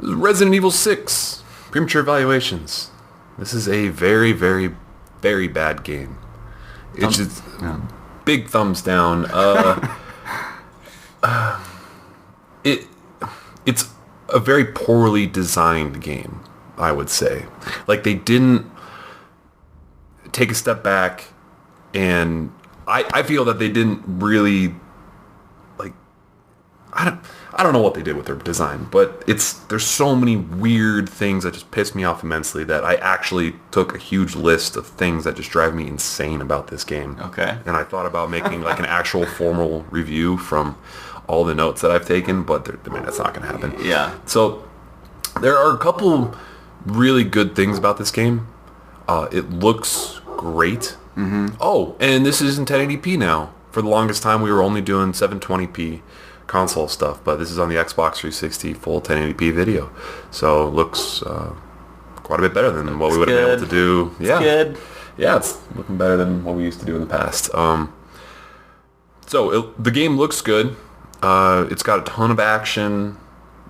Resident Evil 6, Premature Evaluations. This is a very, very, very bad game. It's just big thumbs down. It's a very poorly designed game, I would say. Like, they didn't take a step back, and I feel that they didn't really, like, I don't know what they did with their design, but there's so many weird things that just piss me off immensely that I actually took a huge list of things that just drive me insane about this game. Okay. And I thought about making like an actual formal review from all the notes that I've taken, but that's not going to happen. Yeah. So there are a couple really good things about this game. It looks great. Mm-hmm. Oh, and this is in 1080p now. For the longest time, we were only doing 720p console stuff, but this is on the Xbox 360 full 1080p video, so it looks quite a bit better than what we would have been able to do. Yeah, good. Yeah, it's looking better than what we used to do in the past. The game looks good. It's got a ton of action,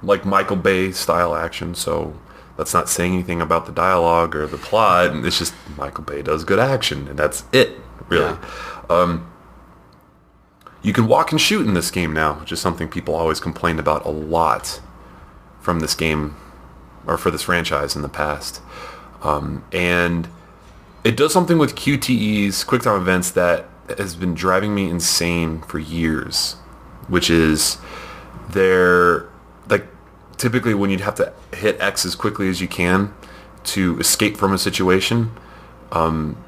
like Michael Bay style action, so that's not saying anything about the dialogue or the plot. It's just Michael Bay does good action, and that's it, really. Yeah. You can walk and shoot in this game now, which is something people always complained about a lot from this game, or for this franchise in the past. And it does something with QTEs, QuickTime events, that has been driving me insane for years, which is they're like typically when you'd have to hit X as quickly as you can to escape from a situation,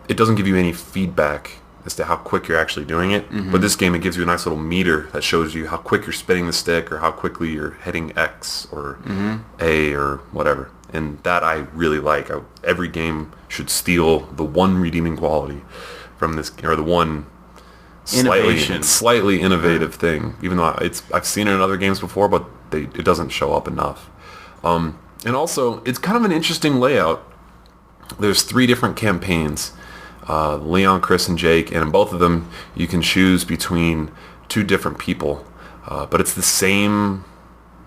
it doesn't give you any feedback as to how quick you're actually doing it. Mm-hmm. But this game, it gives you a nice little meter that shows you how quick you're spinning the stick or how quickly you're hitting X or A or whatever. And that I really like. Every game should steal the one redeeming quality from this, or the one slightly innovative thing. Even though I've seen it in other games before, but it doesn't show up enough. And also, it's kind of an interesting layout. There's 3 different campaigns. Leon, Chris, and Jake, and in both of them you can choose between 2 different people, but it's the same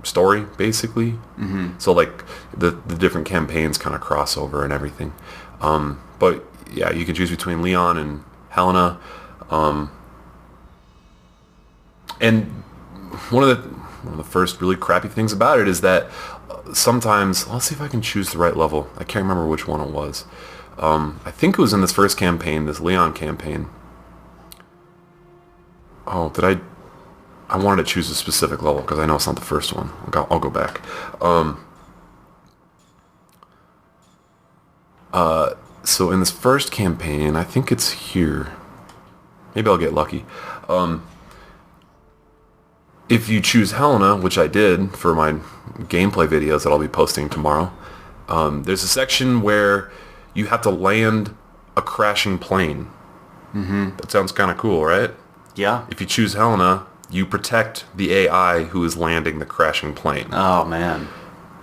story basically. Mm-hmm. So like the different campaigns kind of cross over and everything, but yeah, you can choose between Leon and Helena, and one of the first really crappy things about it is that sometimes, let's see if I can choose the right level. I can't remember which one it was. I think it was in this first campaign, this Leon campaign. Oh, I wanted to choose a specific level because I know it's not the first one. I'll go back. So in this first campaign, I think it's here. Maybe I'll get lucky. If you choose Helena, which I did for my gameplay videos that I'll be posting tomorrow, there's a section where you have to land a crashing plane. Mm-hmm. That sounds kind of cool, right? Yeah. If you choose Helena, you protect the AI who is landing the crashing plane. Oh, man.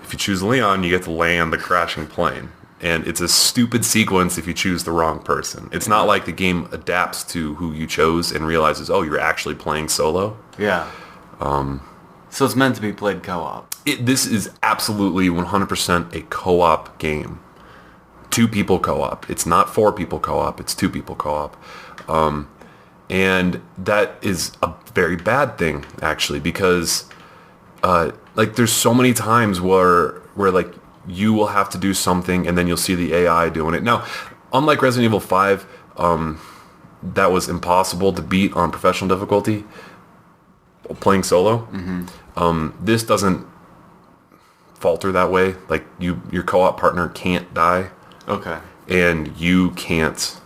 If you choose Leon, you get to land the crashing plane. And it's a stupid sequence if you choose the wrong person. It's not like the game adapts to who you chose and realizes, oh, you're actually playing solo. Yeah. So it's meant to be played co-op. This is absolutely 100% a co-op game. 2 people co-op. It's not 4 people co-op. It's 2 people co-op. And that is a very bad thing, actually, because like there's so many times where like you will have to do something and then you'll see the AI doing it. Now, unlike Resident Evil 5, that was impossible to beat on professional difficulty, playing solo. Mm-hmm. This doesn't falter that way. Like your co-op partner can't die. Okay. And you can't,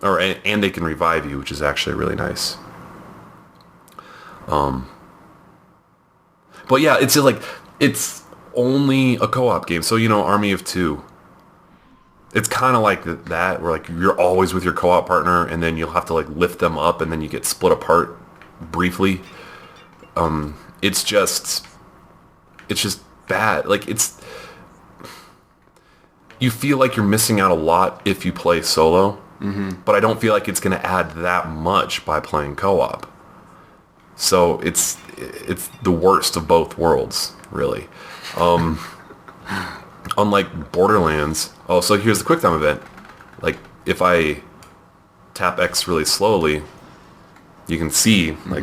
and they can revive you, which is actually really nice. But yeah, it's just like, it's only a co-op game. So, Army of Two. It's kind of like that, where like you're always with your co-op partner, and then you'll have to like lift them up, and then you get split apart briefly. It's just bad. Like you feel like you're missing out a lot if you play solo, but I don't feel like it's going to add that much by playing co-op. So it's the worst of both worlds, really. Unlike Borderlands. Oh, so here's the QuickTime event. Like, if I tap X really slowly, you can see, like,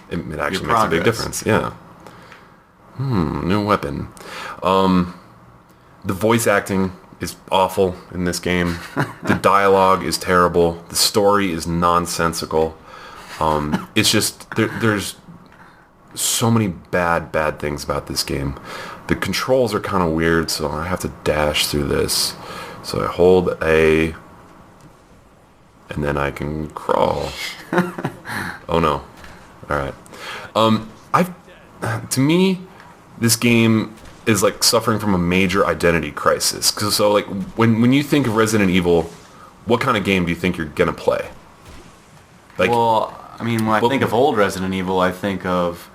it actually makes a big difference. Yeah. New weapon. The voice acting is awful in this game. The dialogue is terrible. The story is nonsensical. It's just, there's so many bad things about this game. The controls are kind of weird, so I have to dash through this. So I hold A, and then I can crawl. Oh no. Alright. To me, this game is like suffering from a major identity crisis. So like, when you think of Resident Evil, what kind of game do you think you're gonna play? Like, well, I mean, when I think of old Resident Evil, I think of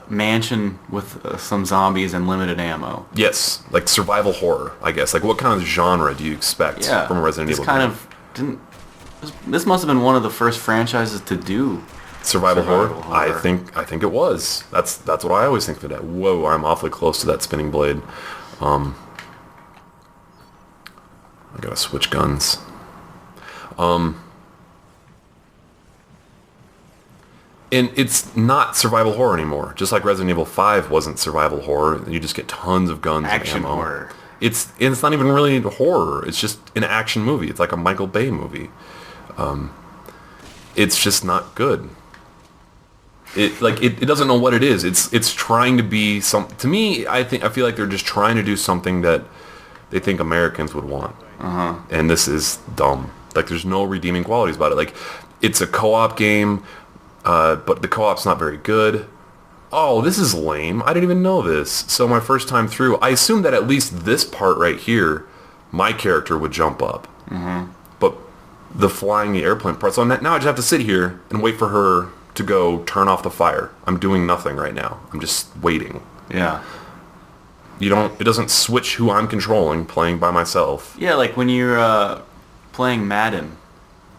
mansion with some zombies and limited ammo. Yes, like survival horror, I guess. Like, what kind of genre do you expect from a Resident Evil game? This must have been one of the first franchises to do survival horror. I think it was. That's what I always think of it at. Whoa, I'm awfully close to that spinning blade. I gotta switch guns. And it's not survival horror anymore. Just like Resident Evil 5 wasn't survival horror. You just get tons of guns and ammo. Horror. It's not even really horror. It's just an action movie. It's like a Michael Bay movie. It's just not good. It doesn't know what it is. It's trying to be some. To me, I feel like they're just trying to do something that they think Americans would want. And this is dumb. Like, there's no redeeming qualities about it. Like, it's a co-op game. But the co-op's not very good. Oh, this is lame. I didn't even know this. So my first time through, I assumed that at least this part right here, my character would jump up. But the flying the airplane part, so now I just have to sit here and wait for her to go turn off the fire. I'm doing nothing right now. I'm just waiting. Yeah. It doesn't switch who I'm controlling playing by myself. Yeah, like when you're playing Madden.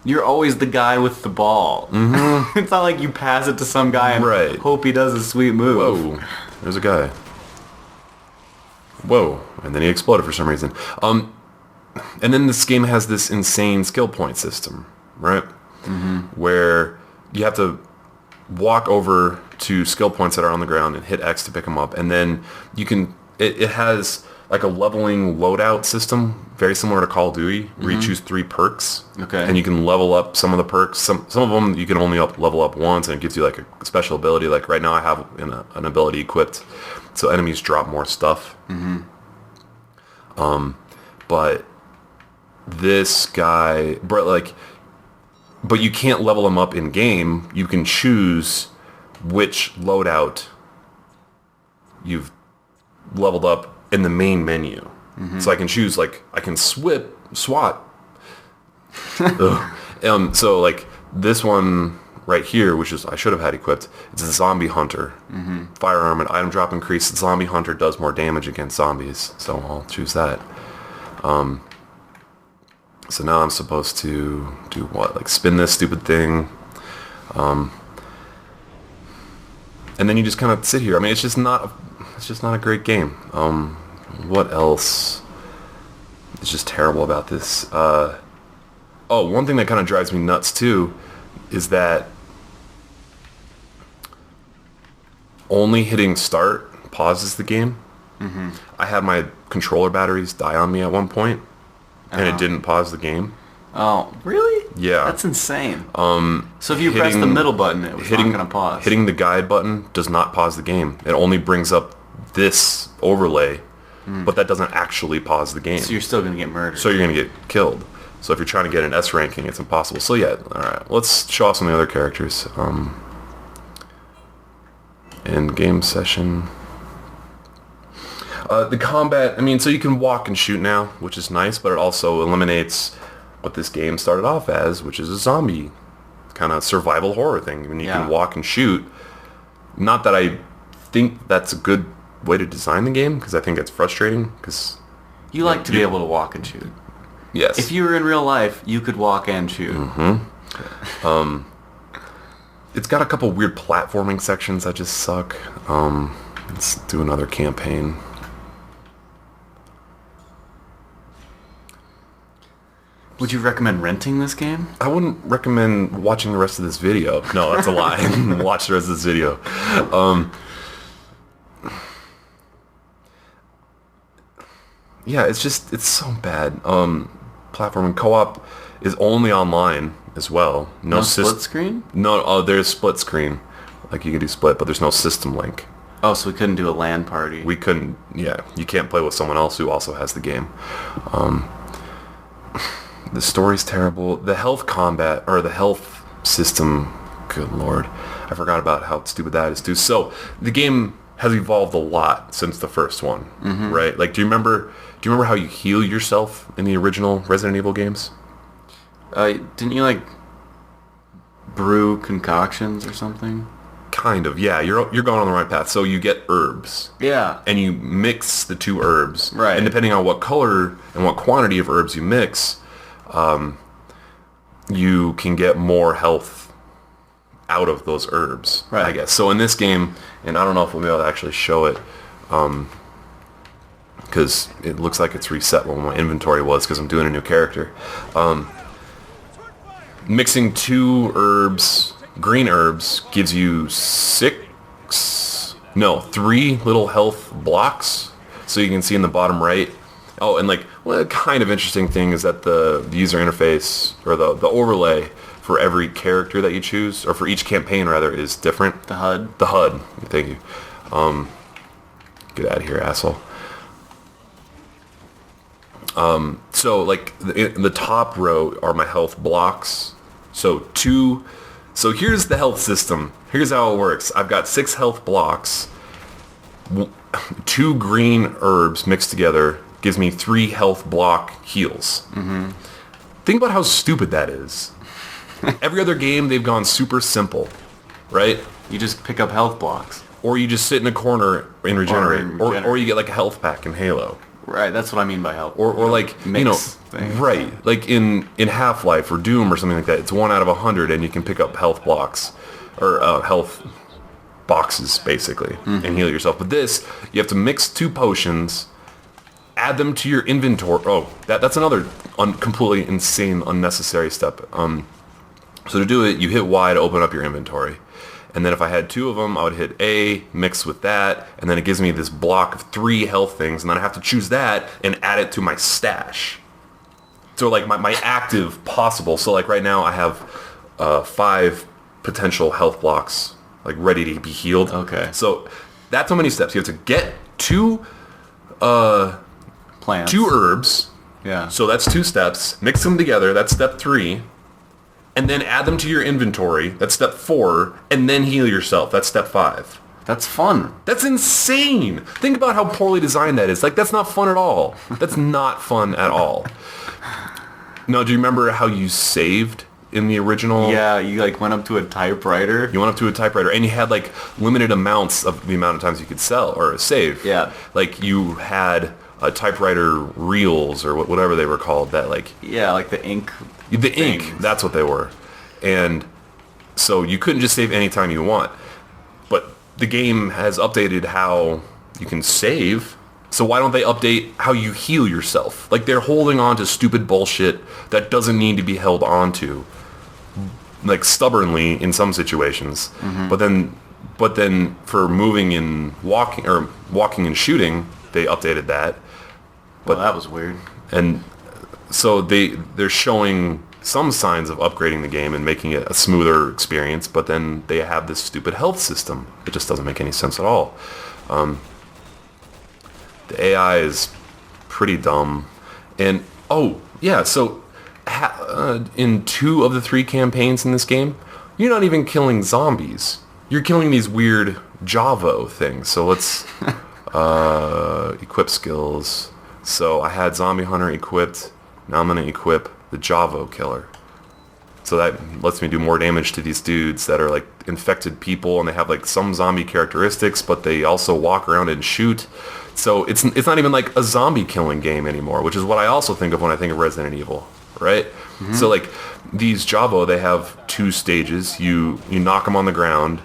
You're always the guy with the ball. It's not like you pass it to some guy and hope he does a sweet move. Whoa, there's a guy. Whoa, and then he exploded for some reason. And then this game has this insane skill point system, right? Where you have to walk over to skill points that are on the ground and hit X to pick them up. And then you can... It has like a leveling loadout system, very similar to Call of Duty, where you choose 3 perks. Okay. And you can level up some of the perks. Some of them you can only level up once, and it gives you like a special ability. Like right now I have an ability equipped, so enemies drop more stuff. But this guy, but you can't level him up in game. You can choose which loadout you've leveled up in the main menu. So I can choose, like, I can swat. So like this one right here, which is I should have had equipped, it's a zombie hunter. Firearm and item drop increase. Zombie hunter does more damage against zombies, so I'll choose that. So now I'm supposed to do what? Like spin this stupid thing. And then you just kind of sit here. I mean, it's just not a great game. What else is just terrible about this? One thing that kind of drives me nuts too is that only hitting start pauses the game. I had my controller batteries die on me at one point, and it didn't pause the game. Oh, really? Yeah. That's insane. So if you press the middle button, it was not going to pause. Hitting the guide button does not pause the game. It only brings up this overlay, but that doesn't actually pause the game. So you're still going to get murdered. So you're going to get killed. So if you're trying to get an S ranking, it's impossible. So yeah, alright. Let's show off some of the other characters. End game session. The combat, I mean, so you can walk and shoot now, which is nice, but it also eliminates what this game started off as, which is a zombie kind of survival horror thing. When you can walk and shoot. Not that I think that's a good way to design the game, because I think it's frustrating, because... You like to be able to walk and shoot. Yes. If you were in real life, you could walk and shoot. It's got a couple weird platforming sections that just suck. Let's do another campaign. Would you recommend renting this game? I wouldn't recommend watching the rest of this video. No, that's a lie. Watch the rest of this video. Yeah, it's so bad. Platforming co-op is only online as well. No split screen? No, there's split screen. Like you can do split, but there's no system link. Oh, so we couldn't do a LAN party. We couldn't, yeah. You can't play with someone else who also has the game. The story's terrible. The health combat, or the health system, good lord. I forgot about how stupid that is too. So, the game has evolved a lot since the first one, right? Like, do you remember how you heal yourself in the original Resident Evil games? Didn't you, like, brew concoctions or something? Kind of, yeah. You're going on the right path. So you get herbs. Yeah. And you mix the two herbs. Right. And depending on what color and what quantity of herbs you mix, you can get more health out of those herbs, right. I guess. So in this game, and I don't know if we'll be able to actually show it, because it looks like it's reset what my inventory was because I'm doing a new character. Mixing two herbs, green herbs, gives you 3 little health blocks. So you can see in the bottom right. Oh, and like, well, kind of interesting thing is that the user interface, or the overlay for every character that you choose, or for each campaign rather, is different. The HUD? The HUD. Thank you. Get out of here, asshole. So like in the top row are my health blocks. So here's the health system. Here's how it works. I've got 6 health blocks. 2 green herbs mixed together gives me 3 health block heals. Mm-hmm. Think about how stupid that is. Every other game, they've gone super simple, right? You just pick up health blocks. Or you just sit in a corner and regenerate. Or you get like a health pack in Halo. Right, that's what I mean by health. Or like, mix things. Right. Like in Half-Life or Doom or something like that, it's 1 out of 100 and you can pick up health blocks, or health boxes, basically, and heal yourself. But this, you have to mix 2 potions, add them to your inventory. Oh, that's another completely insane, unnecessary step. So to do it, you hit Y to open up your inventory. And then if I had 2 of them, I would hit A, mix with that, and then it gives me this block of 3 health things, and then I have to choose that and add it to my stash. So like my active possible. So like right now I have 5 potential health blocks like ready to be healed. Okay. So that's how many steps. You have to get 2 plants. 2 herbs. Yeah. So that's 2 steps. Mix them together. That's step 3. And then add them to your inventory. That's step 4. And then heal yourself. That's step 5. That's fun. That's insane. Think about how poorly designed that is. Like, that's not fun at all. That's not fun at all. No, do you remember how you saved in the original? Yeah, you like went up to a typewriter. You went up to a typewriter, and you had like limited amounts of the amount of times you could sell or save. Yeah. Like you had typewriter reels or whatever they were called. That like. Yeah, like the ink. The ink, that's what they were. And so you couldn't just save anytime you want. But the game has updated how you can save. So why don't they update how you heal yourself? Like they're holding on to stupid bullshit that doesn't need to be held on to. Like stubbornly in some situations. Mm-hmm. But then for moving and walking and shooting, they updated that. But that was weird. And so they're showing some signs of upgrading the game and making it a smoother experience, but then they have this stupid health system. It just doesn't make any sense at all. The AI is pretty dumb. And, oh, yeah, so in 2 of the 3 campaigns in this game, you're not even killing zombies. You're killing these weird Javo things. So let's equip skills. So I had Zombie Hunter equipped. Now I'm going to equip the Javo Killer. So that lets me do more damage to these dudes that are like infected people, and they have like some zombie characteristics, but they also walk around and shoot. So it's not even like a zombie killing game anymore, which is what I also think of when I think of Resident Evil, right? So like these Javo, they have 2 stages. You knock them on the ground,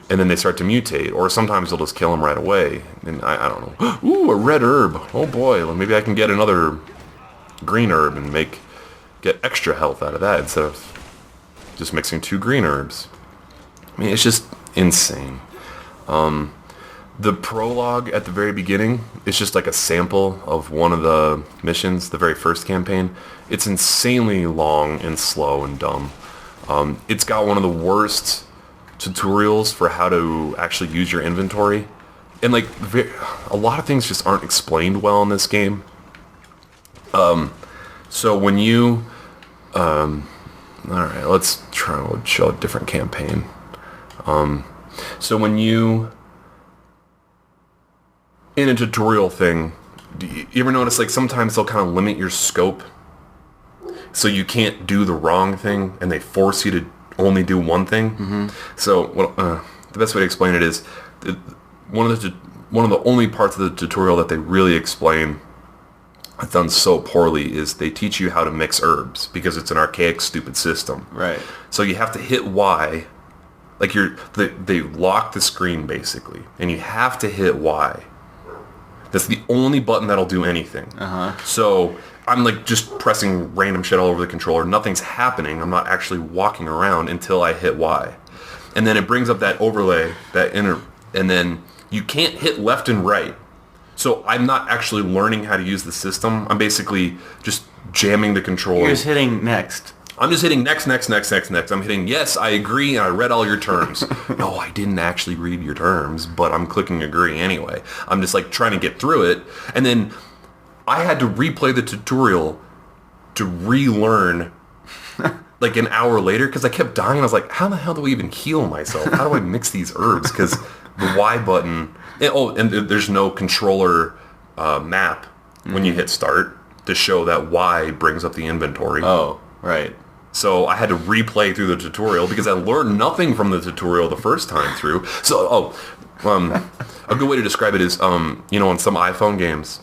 and then they start to mutate, or sometimes they'll just kill them right away. And I don't know. Ooh, a red herb. Oh boy, well, maybe I can get another green herb and get extra health out of that instead of just mixing 2 green herbs. I mean, it's just insane. The prologue at the very beginning is just like a sample of one of the missions, the very first campaign. It's insanely long and slow and dumb. It's got one of the worst tutorials for how to actually use your inventory. And like a lot of things just aren't explained well in this game. So when you... Alright, let's try to show a different campaign. So when you... In a tutorial thing, do you ever notice like sometimes they'll kind of limit your scope so you can't do the wrong thing and they force you to only do one thing? So the best way to explain it is one of the only parts of the tutorial that they really explain that's done so poorly is they teach you how to mix herbs because it's an archaic, stupid system. Right. So you have to hit Y, like they lock the screen basically, and you have to hit Y. That's the only button that'll do anything. So I'm like just pressing random shit all over the controller. Nothing's happening. I'm not actually walking around until I hit Y. And then it brings up that overlay, and then you can't hit left and right. So I'm not actually learning how to use the system. I'm basically just jamming the controller. You're just hitting next. I'm just hitting next. I'm hitting yes, I agree, and I read all your terms. No, I didn't actually read your terms, but I'm clicking agree anyway. I'm just like trying to get through it. And then I had to replay the tutorial to relearn like an hour later because I kept dying. I was like, how the hell do I even heal myself? How do I mix these herbs? Because the Y button... and there's no controller map when you hit start to show that Y brings up the inventory. Oh, right. So I had to replay through the tutorial because I learned nothing from the tutorial the first time through. So, a good way to describe it is, in some iPhone games,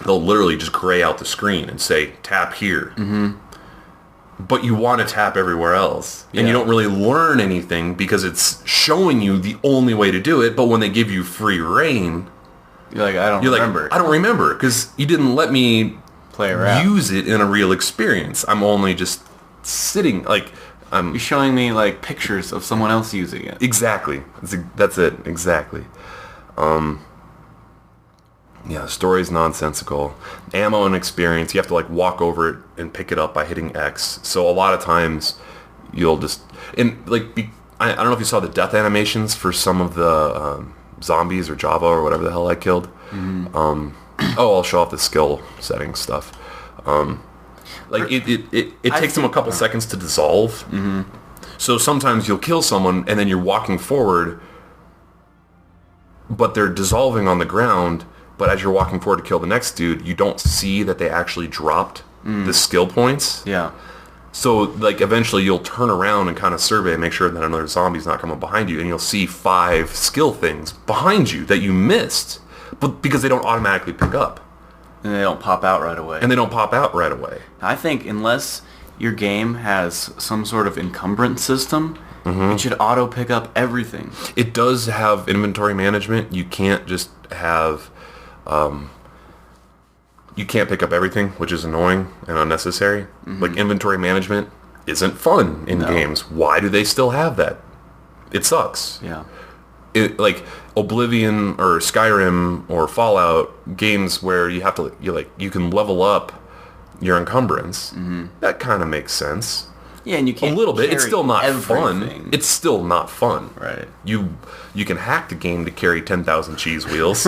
they'll literally just gray out the screen and say, tap here. But you want to tap everywhere else. And you don't really learn anything because it's showing you the only way to do it. But when they give you free reign... You're like, I don't remember. I don't remember because you didn't let me play around. Use it in a real experience. I'm only just sitting, like... You're showing me, like, pictures of someone else using it. Exactly. That's it. Exactly. Yeah, the story's nonsensical. Ammo and experience, you have to like walk over it and pick it up by hitting X. So a lot of times you'll just... And like, I don't know if you saw the death animations for some of the zombies or Java or whatever the hell I killed. I'll show off the skill setting stuff. It takes them a couple seconds to dissolve. So sometimes you'll kill someone and then you're walking forward, but they're dissolving on the ground. But as you're walking forward to kill the next dude, you don't see that they actually dropped the skill points. Yeah. So, like, eventually you'll turn around and kind of survey and make sure that another zombie's not coming behind you, and you'll see 5 skill things behind you that you missed, but because they don't automatically pick up. And they don't pop out right away. I think unless your game has some sort of encumbrance system, it should auto pick up everything. It does have inventory management. You can't just have... you can't pick up everything, which is annoying and unnecessary. Like, inventory management isn't fun in games. Why do they still have that? It sucks. Yeah. Like Oblivion or Skyrim or Fallout, games where you have to, you can level up your encumbrance. That kind of makes sense. Yeah, and you can't a little bit. It's still not everything. Fun. It's still not fun. Right. You can hack the game to carry 10,000 cheese wheels,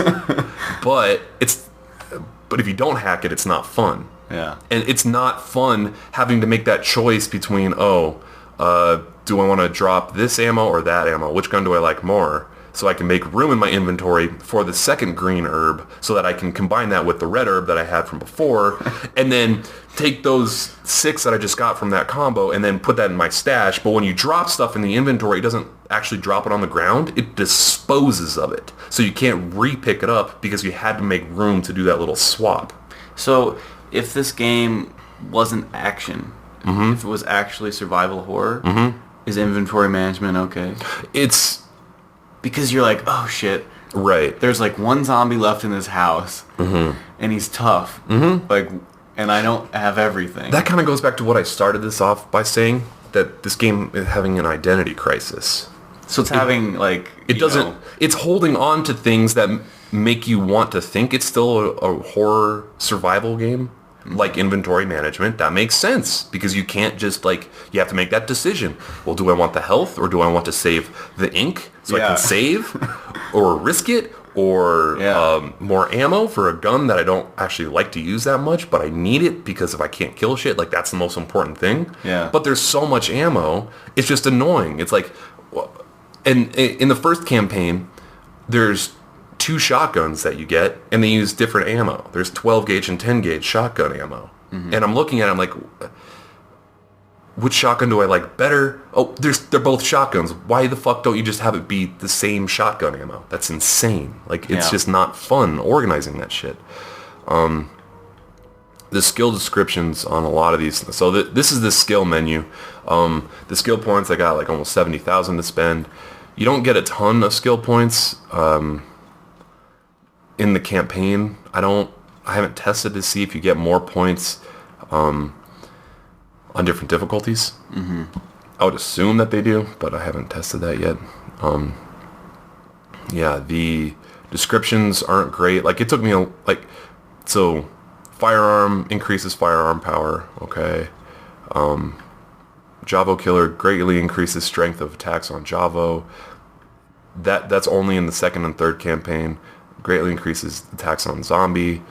but if you don't hack it, it's not fun. Yeah. And it's not fun having to make that choice between do I want to drop this ammo or that ammo? Which gun do I like more? So I can make room in my inventory for the second green herb so that I can combine that with the red herb that I had from before and then take those 6 that I just got from that combo and then put that in my stash. But when you drop stuff in the inventory, it doesn't actually drop it on the ground. It disposes of it. So you can't re-pick it up because you had to make room to do that little swap. So if this game wasn't action, if it was actually survival horror, is inventory management okay? It's... Because you're like, oh shit. Right. There's like one zombie left in this house, and he's tough. Like, and I don't have everything. That kind of goes back to what I started this off by saying, that this game is having an identity crisis. So it's having, like... It doesn't... It's holding on to things that make you want to think it's still a horror survival game. Like inventory management. That makes sense. Because you can't just, like... You have to make that decision. Well, do I want the health? Or do I want to save the ink so I can save? Or risk it? Or more ammo for a gun that I don't actually like to use that much, but I need it because if I can't kill shit, like that's the most important thing. Yeah. But there's so much ammo, it's just annoying. It's like, and in the first campaign, there's 2 shotguns that you get, and they use different ammo. There's 12 gauge and 10 gauge shotgun ammo, and I'm looking at it, I'm like, which shotgun do I like better? Oh, they're both shotguns. Why the fuck don't you just have it be the same shotgun ammo? That's insane. Like, it's just not fun organizing that shit. The skill descriptions on a lot of these... So this is the skill menu. The skill points, I got like almost 70,000 to spend. You don't get a ton of skill points in the campaign. I haven't tested to see if you get more points... on different difficulties. I would assume that they do, but I haven't tested that yet. Yeah, the descriptions aren't great. Like, it took me so firearm increases firearm power. Okay. Javo killer greatly increases strength of attacks on Javo. That's only in the second and third campaign. Greatly increases attacks on zombie.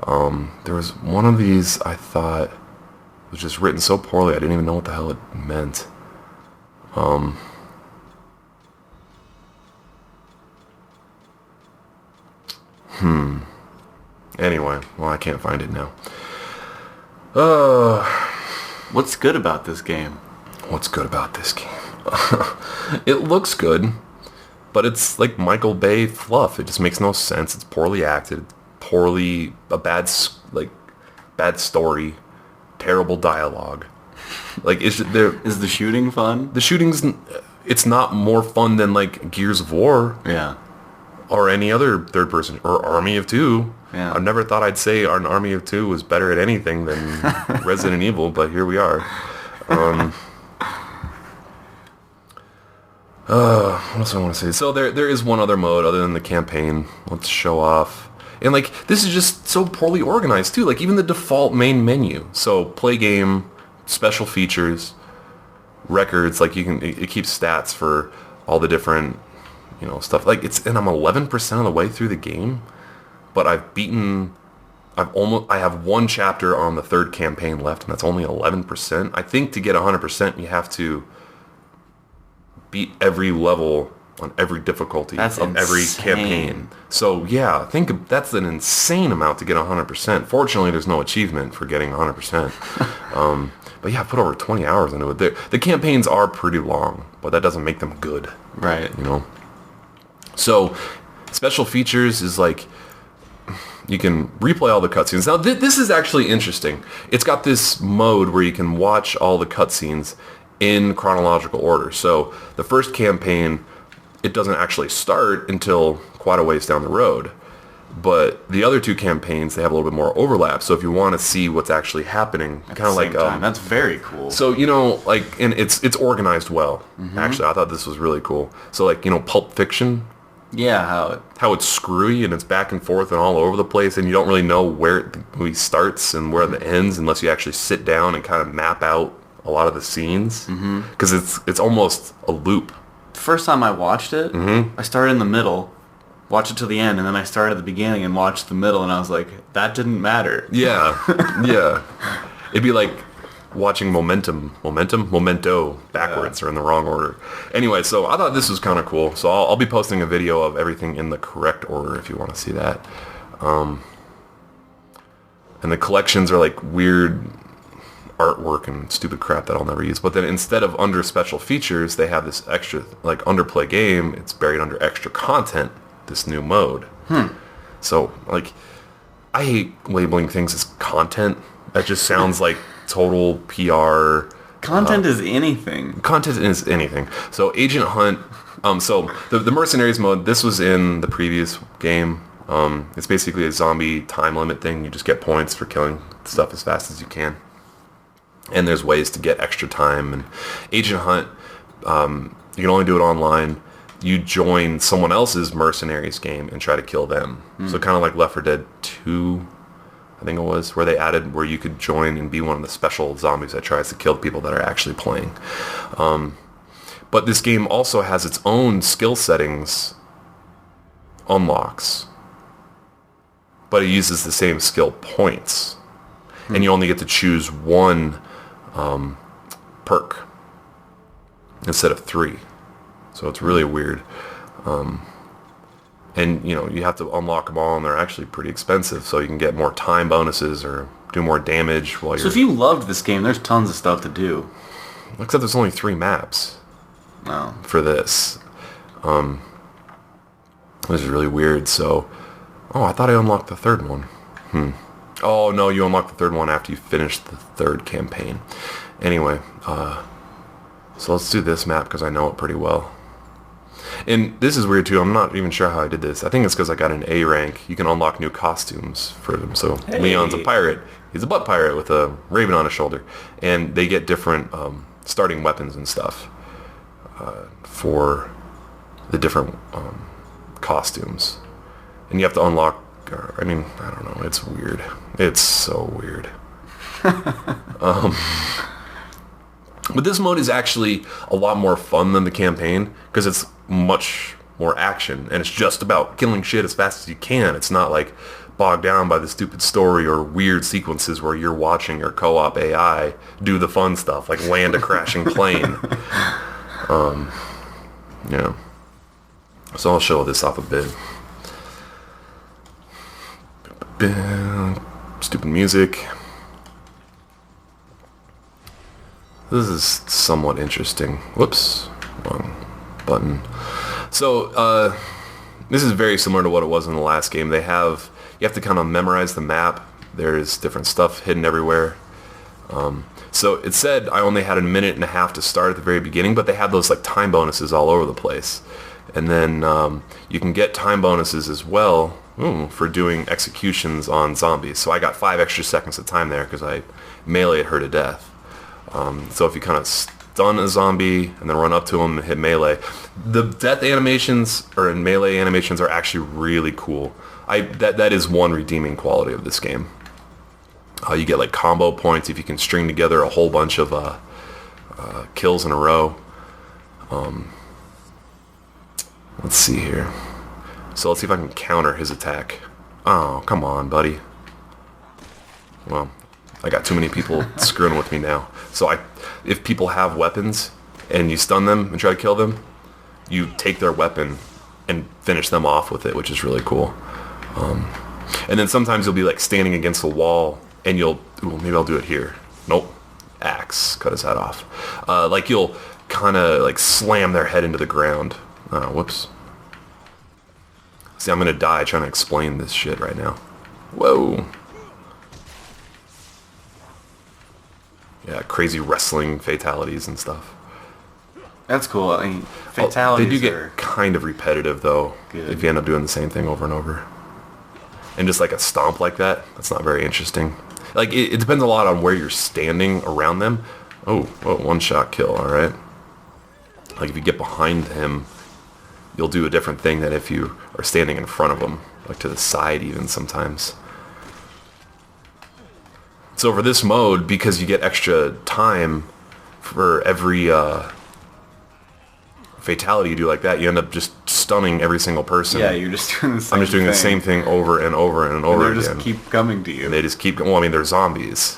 There was one of these I thought was just written so poorly I didn't even know what the hell it meant. Anyway, well, I can't find it now. What's good about this game? What's good about this game? It looks good, but it's like Michael Bay fluff. It just makes no sense. It's poorly acted, bad story. Terrible dialogue. Like, is the shooting fun? The shooting's... It's not more fun than, like, Gears of War. Yeah. Or any other third person. Or Army of Two. Yeah. I never thought I'd say an Army of Two was better at anything than Resident Evil, but here we are. What else do I want to say? So there is one other mode other than the campaign. Let's show off. And, like, this is just so poorly organized, too. Like, even the default main menu. So, play game, special features, records. Like, it keeps stats for all the different, stuff. Like, and I'm 11% of the way through the game. But I have one chapter on the third campaign left, and that's only 11%. I think to get 100%, you have to beat every level on every difficulty every campaign. So yeah, that's an insane amount to get 100%. Fortunately, there's no achievement for getting 100%. But yeah, I put over 20 hours into it. The campaigns are pretty long, but that doesn't make them good. Right. So special features is like you can replay all the cutscenes. Now this is actually interesting. It's got this mode where you can watch all the cutscenes in chronological order. So the first campaign, it doesn't actually start until quite a ways down the road. But the other 2 campaigns, they have a little bit more overlap. So if you want to see what's actually happening, kind of like... that's very cool. So, and it's organized well. Actually, I thought this was really cool. So, like, Pulp Fiction. Yeah, how it's screwy and it's back and forth and all over the place, and you don't really know where the movie starts and where it ends unless you actually sit down and kind of map out a lot of the scenes. Because it's almost a loop. First time I watched it, I started in the middle, watched it to the end, and then I started at the beginning and watched the middle, and I was like, that didn't matter. Yeah, yeah. It'd be like watching Memento backwards or in the wrong order. Anyway, so I thought this was kind of cool. So I'll be posting a video of everything in the correct order if you want to see that. And the collections are like weird artwork and stupid crap that I'll never use. But then instead of under special features, they have this extra, like underplay game. It's buried under extra content, this new mode. So, like, I hate labeling things as content. That just sounds like total PR. Content is anything. Content is anything. So Agent Hunt, so the Mercenaries mode, this was in the previous game. It's basically a zombie time limit thing. You just get points for killing stuff as fast as you can. And there's ways to get extra time. And Agent Hunt, you can only do it online. You join someone else's Mercenaries game and try to kill them. So kind of like Left 4 Dead 2, I think it was, where they added where you could join and be one of the special zombies that tries to kill the people that are actually playing. But this game also has its own skill settings unlocks, but it uses the same skill points. And you only get to choose one perk instead of 3. So it's really weird. And, you have to unlock them all, and they're actually pretty expensive, so you can get more time bonuses or do more damage while you're... So if you loved this game, there's tons of stuff to do. Except there's only 3 maps for this. This is really weird, so... Oh, I thought I unlocked the 3rd one. Oh, no, you unlock the 3rd one after you finish the 3rd campaign. Anyway, so let's do this map because I know it pretty well. And this is weird too. I'm not even sure how I did this. I think it's because I got an A rank. You can unlock new costumes for them. So hey. Leon's a pirate. He's a butt pirate with a raven on his shoulder. And they get different starting weapons and stuff for the different costumes. And you have to unlock... I don't know. It's weird. It's so weird. But this mode is actually a lot more fun than the campaign because it's much more action and it's just about killing shit as fast as you can. It's not like bogged down by the stupid story or weird sequences where you're watching your co-op AI do the fun stuff like land a crashing plane. Yeah. So I'll show this off a bit. Stupid music. This is somewhat interesting. Whoops. Wrong button. So, this is very similar to what it was in the last game. You have to kind of memorize the map. There's different stuff hidden everywhere. So it said I only had a minute and a half to start at the very beginning, but they have those like time bonuses all over the place. And then you can get time bonuses as well for doing executions on zombies. So I got 5 extra seconds of time there because I meleeed her to death. So if you kind of stun a zombie and then run up to him and hit melee, the death animations or melee animations are actually really cool. That is one redeeming quality of this game. You get like combo points if you can string together a whole bunch of kills in a row. Let's see here. So let's see if I can counter his attack. Oh, come on, buddy. Well, I got too many people screwing with me now. So if people have weapons and you stun them and try to kill them, you take their weapon and finish them off with it, which is really cool. And then sometimes you'll be like standing against the wall and maybe I'll do it here. Nope. Axe. Cut his head off. Like you'll kind of like slam their head into the ground. Whoops. See, I'm going to die trying to explain this shit right now. Whoa. Yeah, crazy wrestling fatalities and stuff. That's cool. Fatalities they do get kind of repetitive, though, if you end up doing the same thing over and over. And just like a stomp like that, that's not very interesting. Like, it depends a lot on where you're standing around them. Oh, one-shot kill, all right. Like, if you get behind him, you'll do a different thing than if you are standing in front of him, like to the side even sometimes. So for this mode, because you get extra time for every fatality you do like that, you end up just stunning every single person. Yeah, you're just doing the same thing. I'm just doing the same thing over and over and over again. They just keep coming to you. And they just keep... Well, they're zombies.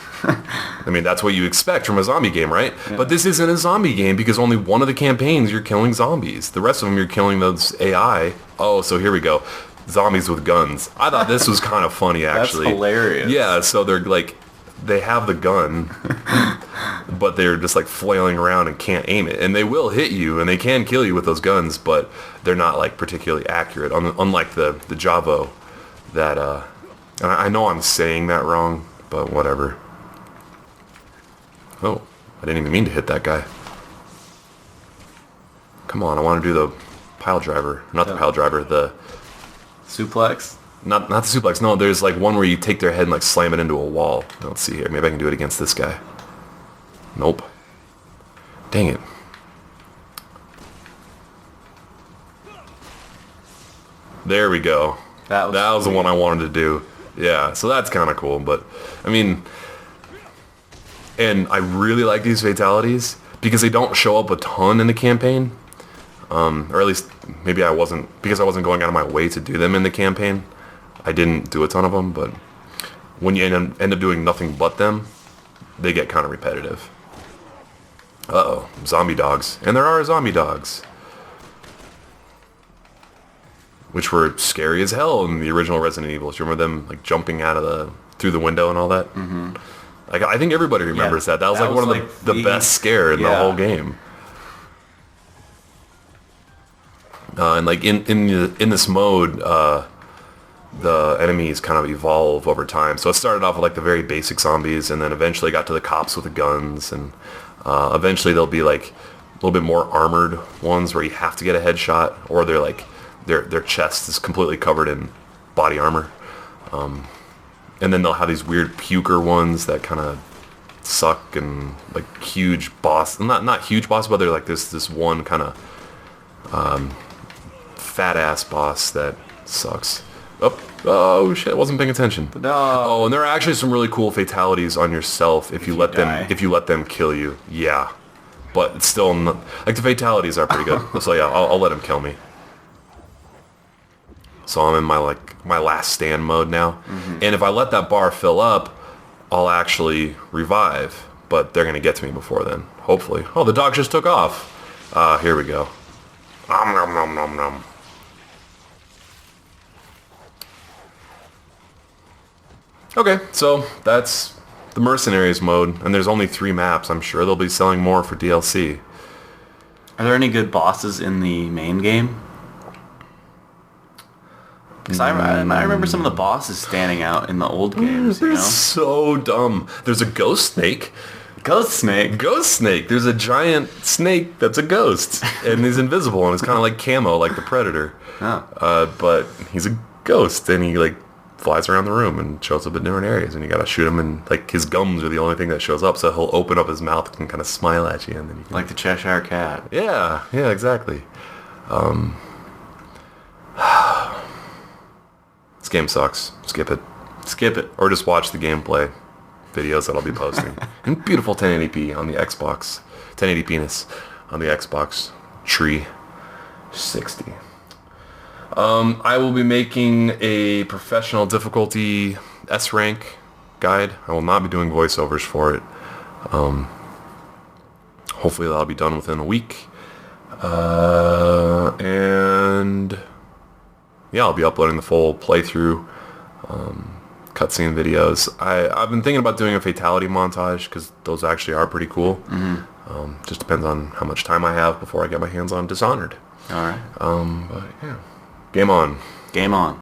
That's what you expect from a zombie game, right? Yeah. But this isn't a zombie game because only one of the campaigns you're killing zombies. The rest of them you're killing those AI. Oh, so here we go. Zombies with guns. I thought this was kind of funny, actually. That's hilarious. Yeah, so they're like... They have the gun, but they're just like flailing around and can't aim it. And they will hit you, and they can kill you with those guns, but they're not like particularly accurate. Unlike the Javo, that and I know I'm saying that wrong, but whatever. Oh, I didn't even mean to hit that guy. Come on, I want to do the pile driver. Not the pile driver, the... Suplex? Not the suplex. No, there's like one where you take their head and like slam it into a wall. Let's see here. Maybe I can do it against this guy. Nope. Dang it. There we go. That was the one I wanted to do. Yeah, so that's kind of cool. But, I mean... And I really like these fatalities because they don't show up a ton in the campaign. Or at least maybe because I wasn't going out of my way to do them in the campaign. I didn't do a ton of them, but when you end up doing nothing but them, they get kind of repetitive. Uh-oh, zombie dogs. And there are zombie dogs. Which were scary as hell in the original Resident Evil. Do you remember them like jumping through the window and all that? Mm-hmm. Like, I think everybody remembers that. That was like one of the best scare in the whole game. And like in this mode, the enemies kind of evolve over time. So it started off with like the very basic zombies, and then eventually got to the cops with the guns, and eventually there'll be like a little bit more armored ones where you have to get a headshot, or they're like their chest is completely covered in body armor. And then they'll have these weird puker ones that kind of suck, and like huge boss, not huge boss, but they're like this one kind of fat ass boss that sucks. Oh shit! I wasn't paying attention. No. Oh, and there are actually some really cool fatalities on yourself if you let them kill you. Yeah, but it's still not, like the fatalities are pretty good. So yeah, I'll let him kill me. So I'm in my last stand mode now, and if I let that bar fill up, I'll actually revive. But they're gonna get to me before then, hopefully. Oh, the dog just took off. Here we go. Nom nom nom nom nom. Okay, so that's the Mercenaries mode, and there's only 3 maps. I'm sure they'll be selling more for DLC. Are there any good bosses in the main game? Because I remember some of the bosses standing out in the old games. They're so dumb. There's a ghost snake. Ghost snake? Ghost snake. There's a giant snake that's a ghost, and he's invisible, and it's kind of like camo, like the Predator. Oh. But he's a ghost, and he like flies around the room and shows up in different areas, and you gotta shoot him, and like his gums are the only thing that shows up, so he'll open up his mouth and kind of smile at you, and then you can... Like the Cheshire Cat. Yeah, exactly. This game sucks. Skip it, or just watch the gameplay videos that I'll be posting in beautiful 1080p on the Xbox, 1080 penis on the Xbox 360. I will be making a professional difficulty S rank guide. I will not be doing voiceovers for it. Hopefully that'll be done within a week. And yeah, I'll be uploading the full playthrough, cutscene videos. I've been thinking about doing a fatality montage because those actually are pretty cool. Mm-hmm. Just depends on how much time I have before I get my hands on Dishonored. All right. But yeah. Game on. Game on.